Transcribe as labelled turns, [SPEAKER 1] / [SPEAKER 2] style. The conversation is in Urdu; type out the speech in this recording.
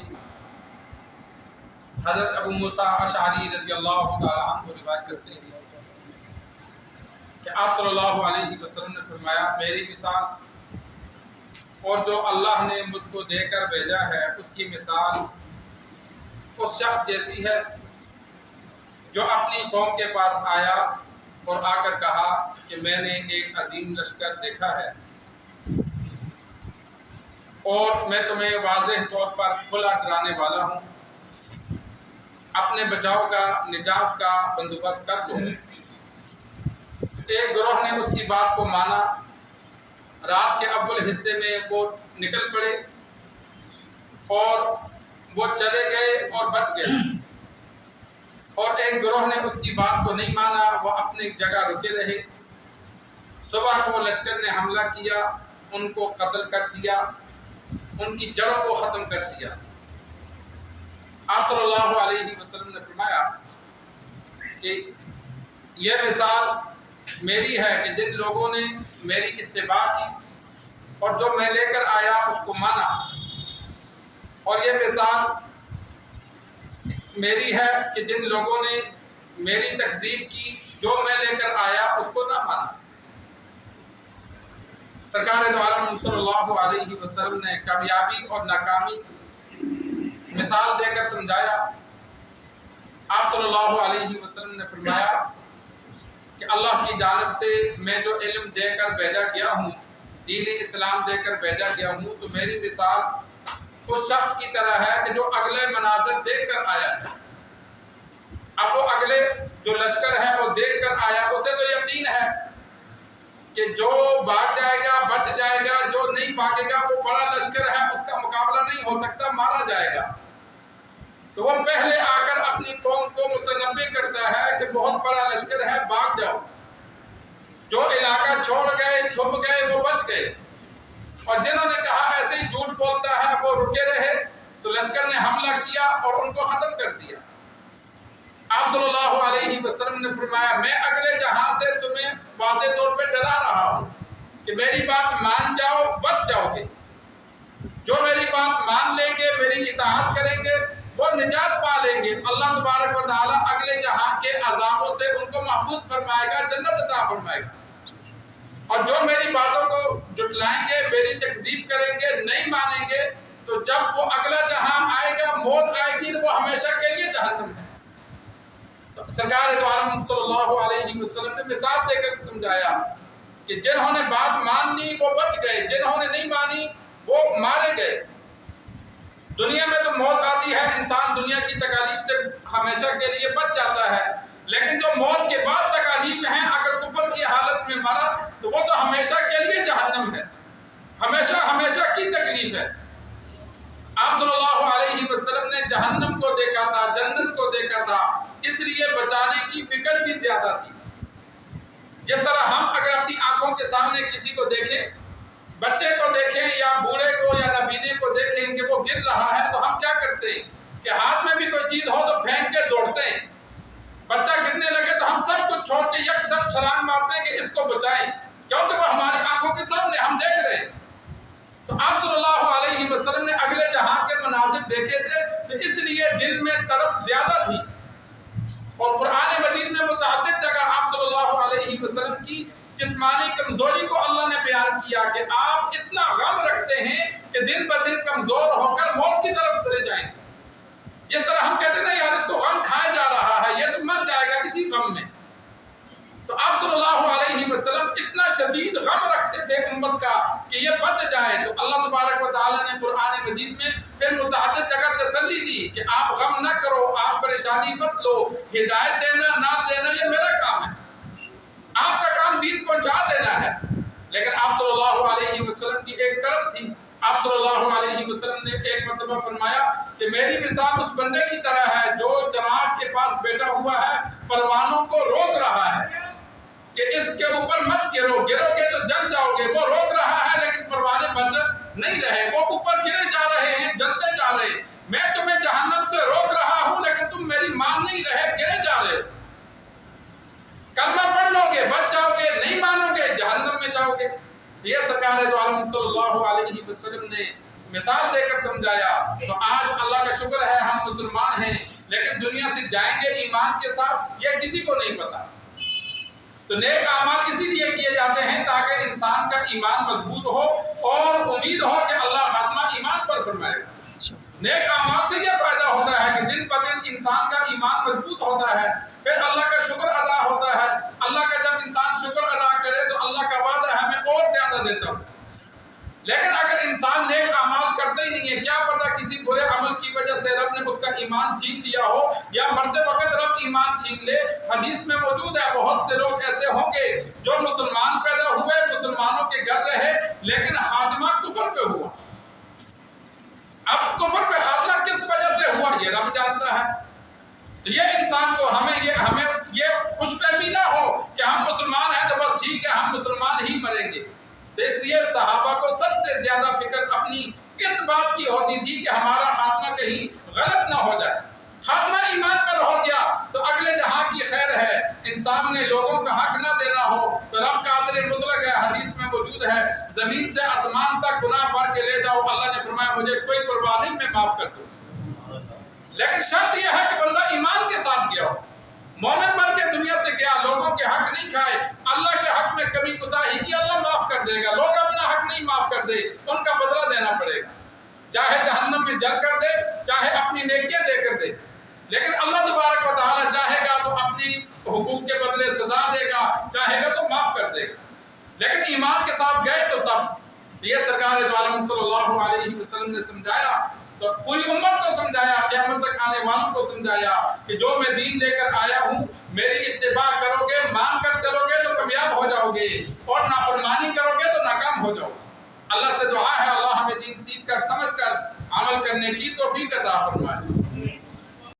[SPEAKER 1] تھی۔ حضرت ابو موسیٰ اشعری رضی اللہ تعالیٰ عنہ روایت کرتے ہیں کہ آپ صلی اللہ علیہ وسلم نے فرمایا میری مثال اور جو اللہ نے مجھ کو دے کر بھیجا ہے اس کی مثال اس شخص جیسی ہے جو اپنی قوم کے پاس آیا اور آ کر کہا کہ میں نے ایک عظیم لشکر دیکھا ہے اور میں تمہیں واضح طور پر کھلا ڈرانے والا ہوں، اپنے بچاؤ کا نجات کا بندوبست کر دو۔ ایک گروہ نے اس کی بات کو مانا، رات کے اول حصے میں وہ نکل پڑے اور وہ چلے گئے اور بچ گئے، اور ایک گروہ نے اس کی بات کو نہیں مانا، وہ اپنی جگہ رکے رہے۔ صبح کو لشکر نے حملہ کیا، ان کو قتل کر دیا، ان کی جڑوں کو ختم کر دیا۔ آپ صلی اللہ علیہ وسلم نے فرمایا کہ یہ مثال میری ہے کہ جن لوگوں نے میری اتباع کی اور جو میں لے کر آیا اس کو مانا، اور یہ مثال میری ہے کہ جن لوگوں نے میری تکذیب کی، جو میں لے کر آیا اس کو نہ مانا۔ سرکار دو عالم صلی اللہ علیہ وسلم نے کامیابی اور ناکامی مثال دے کر سمجھایا۔ آپ صلی اللہ علیہ وسلم نے فرمایا کہ اللہ کی جانب سے میں جو علم دے کر بھیجا گیا ہوں، دین اسلام دے کر بھیجا گیا ہوں، تو میری مثال اس شخص کی طرح ہے کہ جو اگلے مناظر دیکھ کر آیا ہے۔ اب وہ اگلے جو لشکر ہے وہ دیکھ کر آیا، اسے تو یقین ہے کہ جو بھاگ جائے گا بچ جائے گا، جو نہیں بھاگے گا وہ بڑا لشکر ہے، اس کا مقابلہ نہیں ہو سکتا، مارا جائے گا۔ تو وہ پہلے آ کر اپنی قوم کو متنبع کرتا ہے کہ بہت بڑا لشکر ہے، بھاگ جاؤ۔ جو علاقہ چھوڑ گئے چھپ گئے وہ بچ گئے، اور جنہوں نے کہا ایسے ہی جھوٹ بولتا ہے وہ رکے رہے، تو لشکر نے حملہ کیا اور ان کو ختم کر دیا۔ آپ صلی اللہ علیہ وسلم نے فرمایا میں اگلے جہاں سے تمہیں واضح طور پہ ڈرا رہا ہوں کہ میری بات مان جاؤ، بچ جاؤ گے۔ جو میری بات مان لیں گے، میری اطاعت کریں گے، وہ نجات پا لیں گے۔ اللہ تبارک و تعالیٰ اگلے جہاں کے عذابوں سے ان کو محفوظ فرمائے گا، جنت عطا فرمائے گا۔ اور جو میری باتوں کو جھٹلائیں گے، میری تکذیب کریں گے، نہیں مانیں گے، تو جب وہ اگلا جہاں آئے گا، موت آئے گی، تو وہ ہمیشہ کے لیے جہنم ہے۔ سرکار دو عالم صلی اللہ علیہ وسلم نے مثال دے کر سمجھایا کہ جنہوں نے بات مان لی وہ بچ گئے، جنہوں نے نہیں مانی وہ مارے گئے۔ دنیا میں تو موت آتی ہے، انسان دنیا کی تکالیف سے ہمیشہ کے لیے بچ جاتا ہے، لیکن جو موت کے بعد تکالیف ہیں، اگر کفر کی حالت میں مرا تو وہ تو ہمیشہ کے لیے جہنم ہے، ہمیشہ ہمیشہ کی تکلیف ہے۔ آپ صلی اللہ علیہ وسلم نے جہنم کو دیکھا تھا، جنت کو دیکھا تھا، اس لیے بچانے کی فکر بھی زیادہ تھی۔ جس طرح ہم اگر اپنی آنکھوں کے سامنے کسی کو دیکھیں، بچے کو دیکھیں یا بوڑھے کو یا نابینے کو دیکھیں کہ وہ گر رہا ہے، تو ہم کیا کرتے ہیں کہ ہاتھ میں بھی کوئی چیز ہو تو پھینک کے دوڑتے ہیں۔ بچہ گرنے لگے تو ہم سب کچھ چھوڑ کے یک دم چھلانگ مارتے ہیں کہ اس کو بچائیں، کیونکہ وہ ہماری آنکھوں کے سامنے ہم دیکھ رہے ہیں۔ تو آپ صلی اللہ علیہ وسلم نے اگلے جہاں کے مناظر دیکھے تھے، تو اس لیے دل میں طرف زیادہ تھی۔ اور قرآن مجید میں متعدد جگہ آپ صلی اللہ علیہ وسلم کی جسمانی کمزوری کو اللہ نے بیان کیا کہ آپ اتنا غم رکھتے ہیں کہ دن بہ دن کمزور ہو کر موت کی طرف چلے جائیں گے۔ جس طرح ہم کہتے ہیں نا یار اس کو غم کھایا جا رہا ہے، یہ تو مر جائے گا اسی غم میں، تو آپ صلی اللہ علیہ وسلم اتنا شدید غم رکھتے تھے امت کا کہ یہ بچ جائے۔ تو اللہ تبارک و تعالیٰ نے قرآن مجید میں پھر متعدد جگہ تسلی دی کہ آپ غم نہ کرو، آپ پریشانی مت لو، ہدایت دینا نہ دینا یہ میرا کام ہے، آپ کا کام دین پہنچا دینا ہے۔ لیکن آپ صلی اللہ علیہ وسلم کی ایک طرف تھی۔ آپ صلی اللہ علیہ وسلم نے ایک مرتبہ فرمایا کہ میری مثال اس بندے کی طرح ہے جو چراغ کے پاس بیٹھا ہوا ہے، پروانوں کو روک رہا ہے کہ اس کے اوپر مت گرو، گرو گے تو جل جاؤ گے۔ وہ روک رہا ہے لیکن پروانے بچ نہیں رہے، وہ اوپر گرے جا رہے ہیں، جلتے جا رہے۔ میں تمہیں جہنم سے روک رہا ہوں لیکن تم میری مان نہیں رہے، گرے جا رہے۔ کلمہ پڑھ لو گے بچ جاؤ گے، نہیں مانو گے جہنم میں جاؤ گے۔ یہ سرکار دو عالم صلی اللہ علیہ وسلم نے مثال دے کر سمجھایا۔ تو آج اللہ شکر ہے ہم مسلمان ہیں، لیکن دنیا سے جائیں گے ایمان کے ساتھ یہ کسی کو نہیں پتا۔ تو نیک اعمال اسی لیے کیے جاتے ہیں تاکہ انسان کا ایمان مضبوط ہو اور امید ہو کہ اللہ خاتمہ ایمان پر فرمائے گا۔ نیک اعمال سے یہ فائدہ ہوتا ہے کہ دن بدن انسان کا ایمان مضبوط ہوتا ہے، پھر اللہ کا شکر ادا ہوتا ہے۔ اللہ کا جب انسان شکر ادا کرے تو اللہ کا وعدہ ہے میں اور زیادہ دیتا ہوں۔ لیکن اگر انسان نیک اعمال کرتا ہی نہیں ہے، کیا پتہ کسی برے عمل کی وجہ سے رب نے اس کا ایمان چھین لیا ہو یا مرتے وقت رب ایمان چھین لے۔ حدیث میں موجود ہے بہت سے لوگ ایسے ہوں گے جو مسلمان پیدا ہوئے، مسلمانوں کے گھر رہے، لیکن خاتمہ کفر پہ ہوا۔ اب کفر پہ خاتمہ کس وجہ سے ہوا یہ رب جانتا ہے۔ تو یہ انسان کو ہمیں یہ خوش فہمی نہ ہو کہ ہم مسلمان ہیں تو بس ٹھیک ہے ہم مسلمان ہی مریں گے۔ تو اس لیے صحابہ کو سب سے زیادہ فکر اپنی اس بات کی ہوتی تھی کہ ہمارا خاتمہ کہیں غلط نہ ہو جائے۔ خاتمہ ایمان پر ہو گیا تو اگلے جہاں کی خیر ہے۔ انسان نے لوگوں کا حق نہ دینا ہو تو رب قادر مطلق ہے، حدیث میں موجود ہے زمین سے آسمان تک گناہ بھر کے لے جاؤ، اللہ نے فرمایا مجھے کوئی پرواہ نہیں میں معاف کر دوں۔ لیکن شرط یہ ہے کہ بندہ ایمان کے ساتھ گیا ہو، مومن بن کے دنیا سے گیا، لوگوں کے حق نہیں کھائے، اللہ کے حق میں کمی کوتاہی کی اللہ معاف کر دے گا۔ لوگ اپنا حق نہیں معاف کر دے ان کا بدلہ دینا پڑے گا، چاہے جہنم میں جل کر دے چاہے اپنی نیکیاں دے کر دے۔ لیکن اللہ تبارک و تعالی چاہے گا تو اپنی حقوق کے بدلے سزا دے گا، چاہے گا تو معاف کر دے گا۔ لیکن ایمان کے ساتھ گئے تو تب یہ سرکار دو عالم صلی اللہ علیہ وسلم نے سمجھایا، تو پوری امت کو سمجھایا، قیامت تک آنے والوں کو سمجھایا کہ جو میں دین لے کر آیا ہوں میری اتباع کرو گے، مان کر چلو گے تو کامیاب ہو جاؤ گے، اور نافرمانی کرو گے تو ناکام ہو جاؤ گے۔ اللہ سے دعا ہے اللہ ہمیں دین سیکھ کر سمجھ کر عمل کرنے کی توفیق عطا فرمائے۔